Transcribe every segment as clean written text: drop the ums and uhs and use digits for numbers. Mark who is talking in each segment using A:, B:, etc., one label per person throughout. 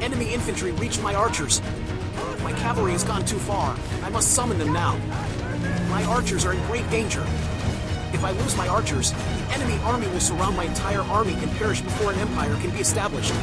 A: Enemy infantry reached my archers. My cavalry has gone too far. I must summon them now. My archers are in great danger. If I lose my archers, the enemy army will surround my entire army and perish before an empire can be established.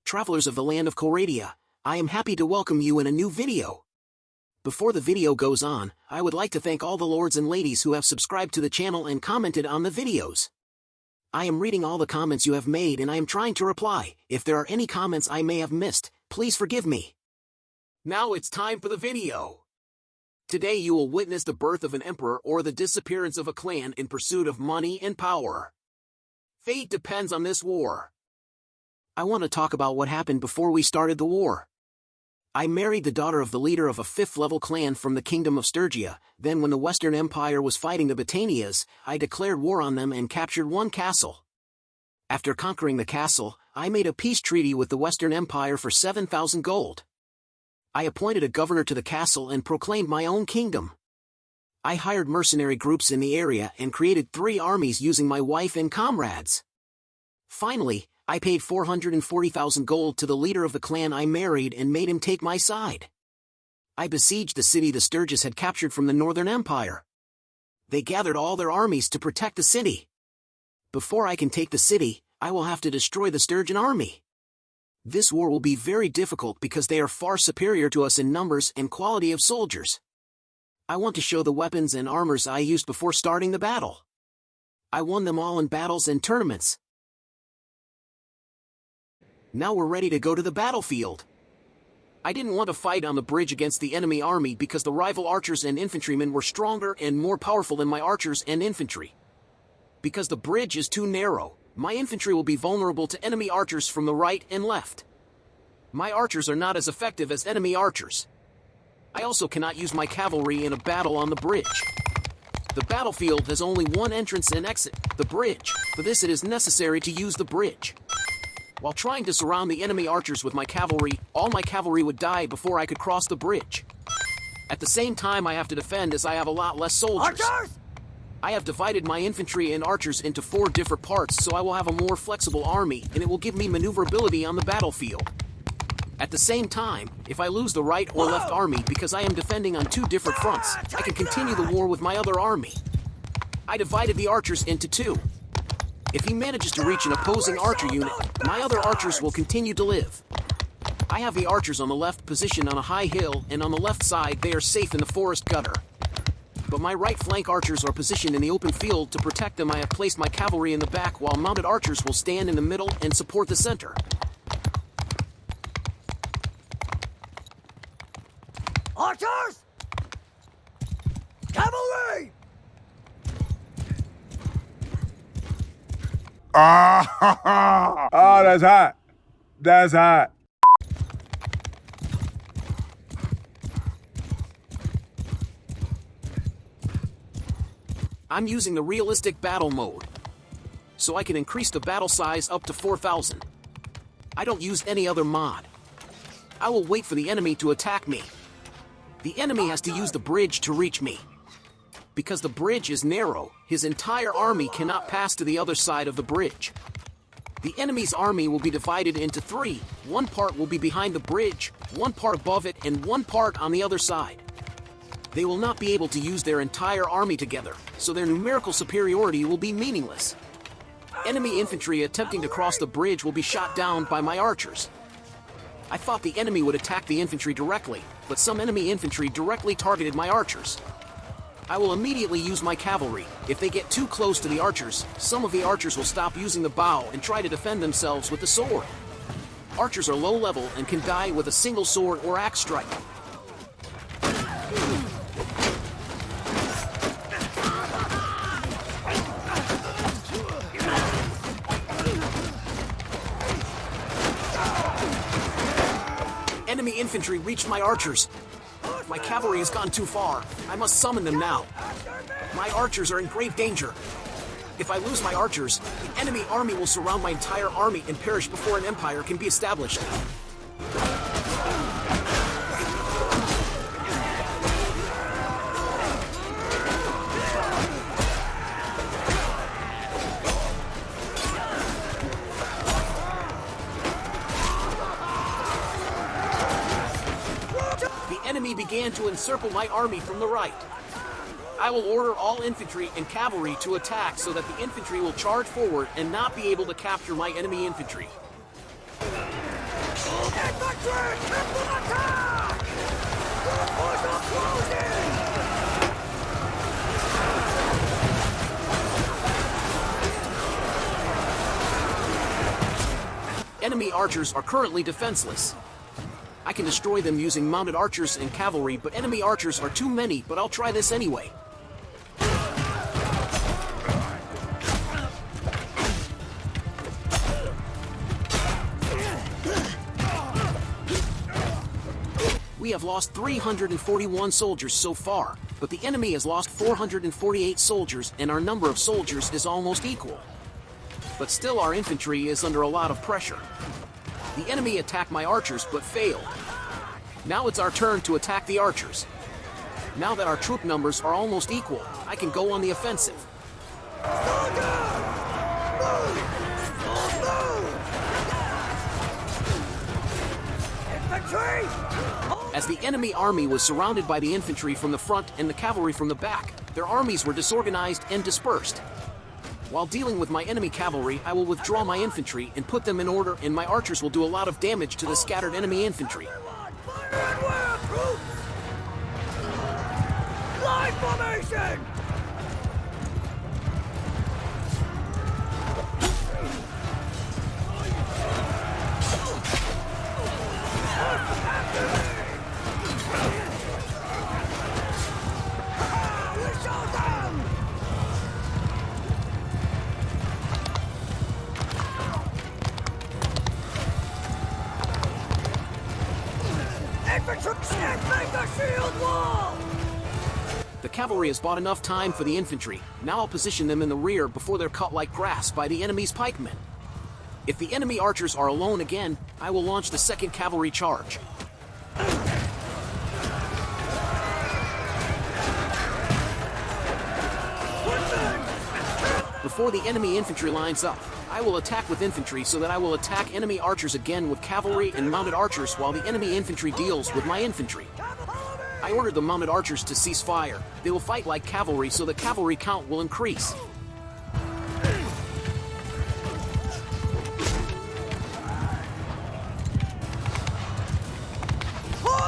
A: Travelers of the land of Coradia, I am happy to welcome you in a new video. Before the video goes on, I would like to thank all the lords and ladies who have subscribed to the channel and commented on the videos. I am reading all the comments you have made and I am trying to reply. If there are any comments I may have missed, please forgive me. Now it's time for the video. Today you will witness the birth of an emperor or the disappearance of a clan in pursuit of money and power. Fate depends on this war. I want to talk about what happened before we started the war. I married the daughter of the leader of a 5th-level clan from the kingdom of Sturgia. Then when the Western Empire was fighting the Battanias, I declared war on them and captured one castle. After conquering the castle, I made a peace treaty with the Western Empire for 7,000 gold. I appointed a governor to the castle and proclaimed my own kingdom. I hired mercenary groups in the area and created 3 armies using my wife and comrades. Finally, I paid 440,000 gold to the leader of the clan I married and made him take my side. I besieged the city the Sturgis had captured from the Northern Empire. They gathered all their armies to protect the city. Before I can take the city, I will have to destroy the Sturgian army. This war will be very difficult because they are far superior to us in numbers and quality of soldiers. I want to show the weapons and armors I used before starting the battle. I won them all in battles and tournaments. Now we're ready to go to the battlefield. I didn't want to fight on the bridge against the enemy army because the rival archers and infantrymen were stronger and more powerful than my archers and infantry. Because the bridge is too narrow, my infantry will be vulnerable to enemy archers from the right and left. My archers are not as effective as enemy archers. I also cannot use my cavalry in a battle on the bridge. The battlefield has only one entrance and exit, the bridge. For this it is necessary to use the bridge. While trying to surround the enemy archers with my cavalry, all my cavalry would die before I could cross the bridge. At the same time I have to defend as I have a lot less soldiers. Archers! I have divided my infantry and archers into 4 different parts so I will have a more flexible army and it will give me maneuverability on the battlefield. At the same time, if I lose the right or left army because I am defending on 2 different fronts, I can continue the war with my other army. I divided the archers into 2. If he manages to reach an opposing archer unit, my other archers will continue to live. I have the archers on the left positioned on a high hill, and on the left side they are safe in the forest gutter. But my right flank archers are positioned in the open field. To protect them I have placed my cavalry in the back while mounted archers will stand in the middle and support the center.
B: Archers! Cavalry!
C: Oh, that's hot. That's hot.
A: I'm using the realistic battle mode, so I can increase the battle size up to 4,000. I don't use any other mod. I will wait for the enemy to attack me. The enemy has to use the bridge to reach me. Because the bridge is narrow, his entire army cannot pass to the other side of the bridge. The enemy's army will be divided into 3. One part will be behind the bridge, one part above it, and one part on the other side. They will not be able to use their entire army together, so their numerical superiority will be meaningless. Enemy infantry attempting to cross the bridge will be shot down by my archers. I thought the enemy would attack the infantry directly, but some enemy infantry directly targeted my archers. I will immediately use my cavalry. If they get too close to the archers, some of the archers will stop using the bow and try to defend themselves with the sword. Archers are low level and can die with a single sword or axe strike. Enemy infantry reached my archers. My cavalry has gone too far. I must summon them now. My archers are in grave danger. If I lose my archers, the enemy army will surround my entire army and perish before an empire can be established. began to encircle my army from the right. I will order all infantry and cavalry to attack so that the infantry will charge forward and not be able to capture my enemy infantry.
B: Infantry, triple attack! Doors are closing!
A: Enemy archers are currently defenseless. I can destroy them using mounted archers and cavalry, but enemy archers are too many, but I'll try this anyway. We have lost 341 soldiers so far, but the enemy has lost 448 soldiers and our number of soldiers is almost equal. But still our infantry is under a lot of pressure. The enemy attacked my archers but failed. Now it's our turn to attack the archers. Now that our troop numbers are almost equal, I can go on the offensive.
B: Infantry!
A: As the enemy army was surrounded by the infantry from the front and the cavalry from the back, their armies were disorganized and dispersed. While dealing with my enemy cavalry, I will withdraw my infantry and put them in order, and my archers will do a lot of damage to the scattered enemy infantry.
B: Line formation!
A: The cavalry has bought enough time for the infantry. Now I'll position them in the rear before they're cut like grass by the enemy's pikemen. If the enemy archers are alone again, I will launch the second cavalry charge. Before the enemy infantry lines up, I will attack with infantry so that I will attack enemy archers again with cavalry and mounted archers while the enemy infantry deals with my infantry. I ordered the mounted archers to cease fire. They will fight like cavalry so the cavalry count will increase.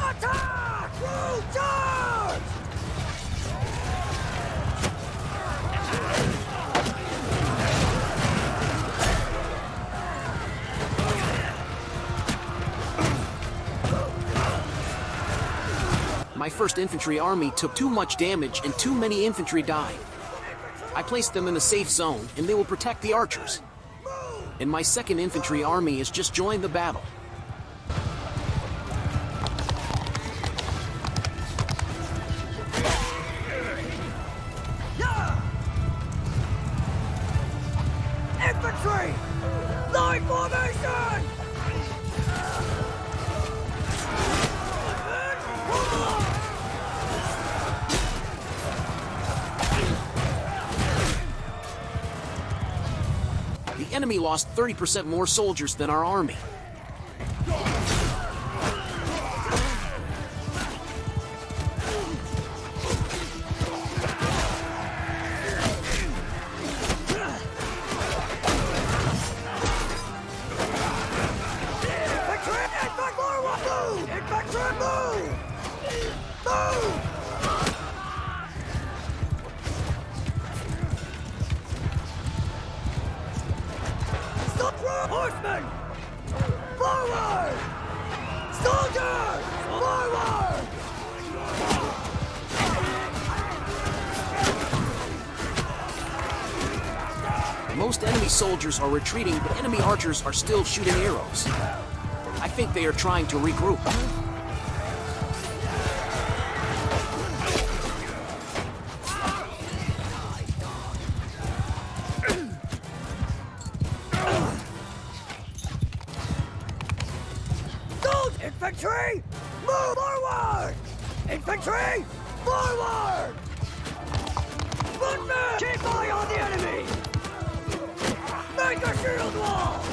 B: Attack! Roll charge!
A: My first infantry army took too much damage and too many infantry died. I placed them in the safe zone and they will protect the archers. And my second infantry army has just joined the battle.
B: Infantry! Line formation!
A: The enemy lost 30% more soldiers than our army.
B: Horsemen! Forward! Soldiers! Forward!
A: Most enemy soldiers are retreating, but enemy archers are still shooting arrows. I think they are trying to regroup.
B: Infantry! Move forward! Infantry! Forward! Footmen! Keep eye on the enemy! Make a shield wall!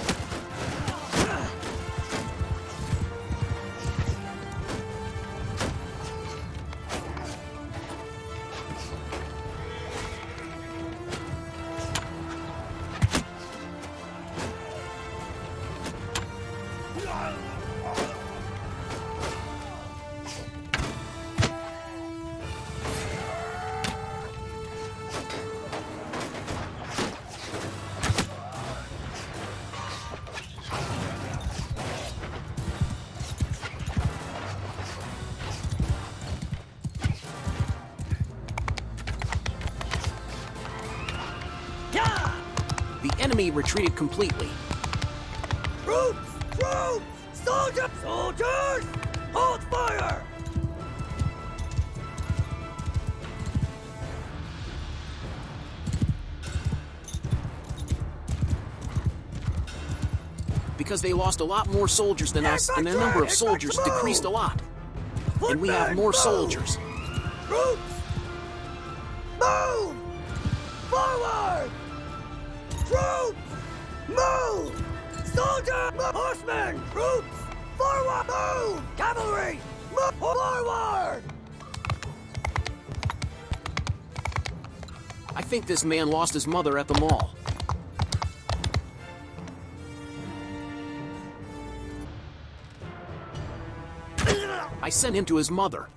A: The enemy retreated completely.
B: Troops! Troops! Soldiers! Soldiers! Hold fire!
A: Because they lost a lot more soldiers than us, and their number of soldiers decreased a lot. And we have more soldiers.
B: Troops! Move! Forward! Troops! Move! Soldier! Horsemen! Troops! Forward! Move! Cavalry! Move forward!
A: I think this man lost his mother at the mall. I sent him to his mother.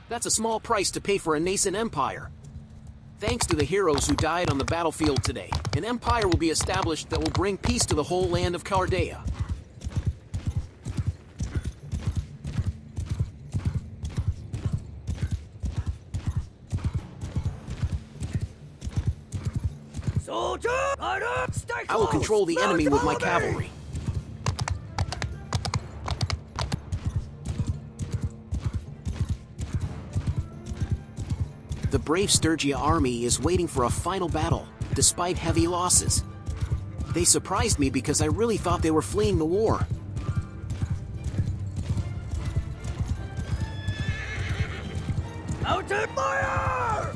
A: That's a small price to pay for a nascent empire. Thanks to the heroes who died on the battlefield today, an empire will be established that will bring peace to the whole land of Cardea.
B: Soldier! Rider! Stay
A: I will
B: close!
A: control the enemy with my cavalry. The brave Sturgia army is waiting for a final battle, despite heavy losses. They surprised me because I really thought they were fleeing the war.
B: Mountain fire!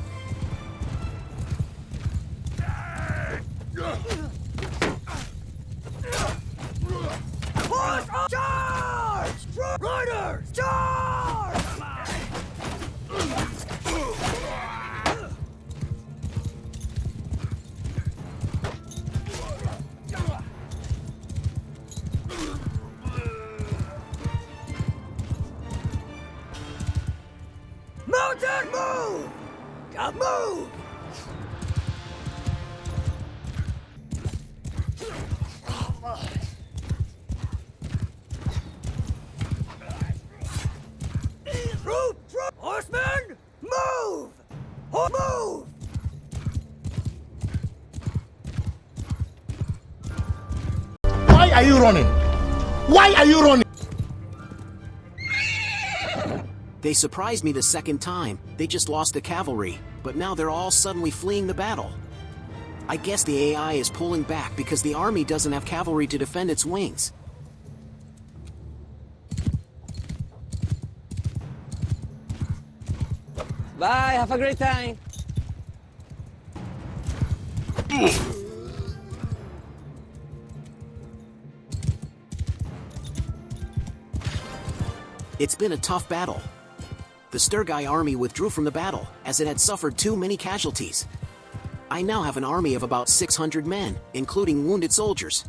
B: Horse charge! Riders, charge! Mountain, move! Move! Troop! Horsemen, move! Move!
D: Why are you running? Why are you running?
A: They surprised me the second time. They just lost the cavalry, but now they're all suddenly fleeing the battle. I guess the AI is pulling back because the army doesn't have cavalry to defend its wings.
E: Bye, have a great time.
A: It's been a tough battle. The Sturgai army withdrew from the battle, as it had suffered too many casualties. I now have an army of about 600 men, including wounded soldiers.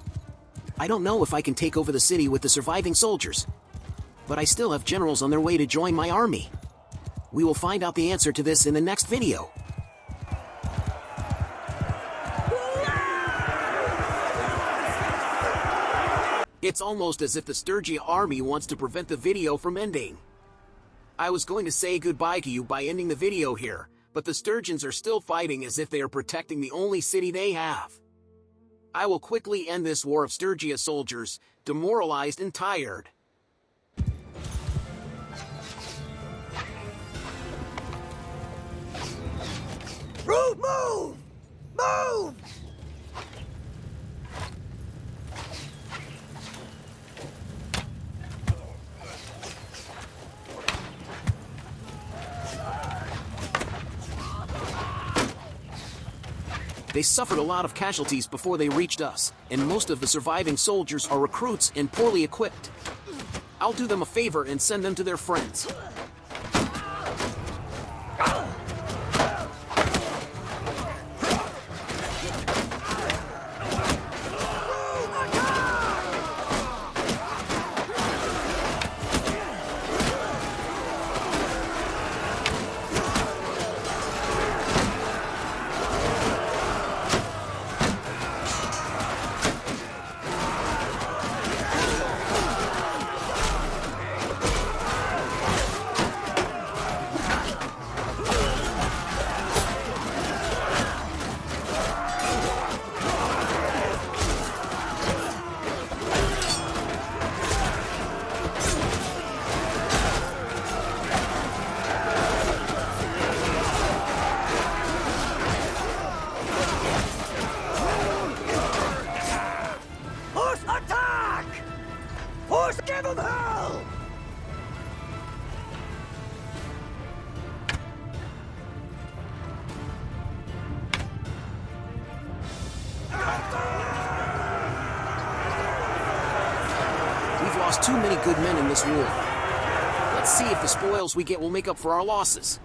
A: I don't know if I can take over the city with the surviving soldiers, but I still have generals on their way to join my army. We will find out the answer to this in the next video. It's almost as if the Sturgia army wants to prevent the video from ending. I was going to say goodbye to you by ending the video here, but the Sturgians are still fighting as if they are protecting the only city they have. I will quickly end this war of Sturgia soldiers, demoralized and tired.
B: Move! Move!
A: They suffered a lot of casualties before they reached us, and most of the surviving soldiers are recruits and poorly equipped. I'll do them a favor and send them to their friends. lost too many good men in this war. Let's see if the spoils we get will make up for our losses.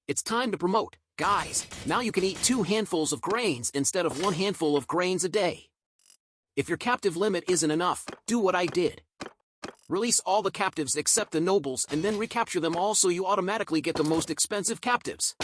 A: It's time to promote. Guys, now you can eat 2 handfuls of grains instead of 1 handful of grains a day. If your captive limit isn't enough, do what I did. Release all the captives except the nobles and then recapture them all so you automatically get the most expensive captives.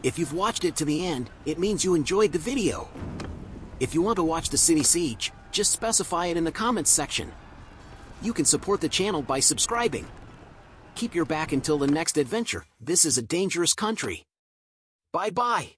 A: If you've watched it to the end, it means you enjoyed the video. If you want to watch the city siege, just specify it in the comments section. You can support the channel by subscribing. Keep your back until the next adventure. This is a dangerous country. Bye-bye.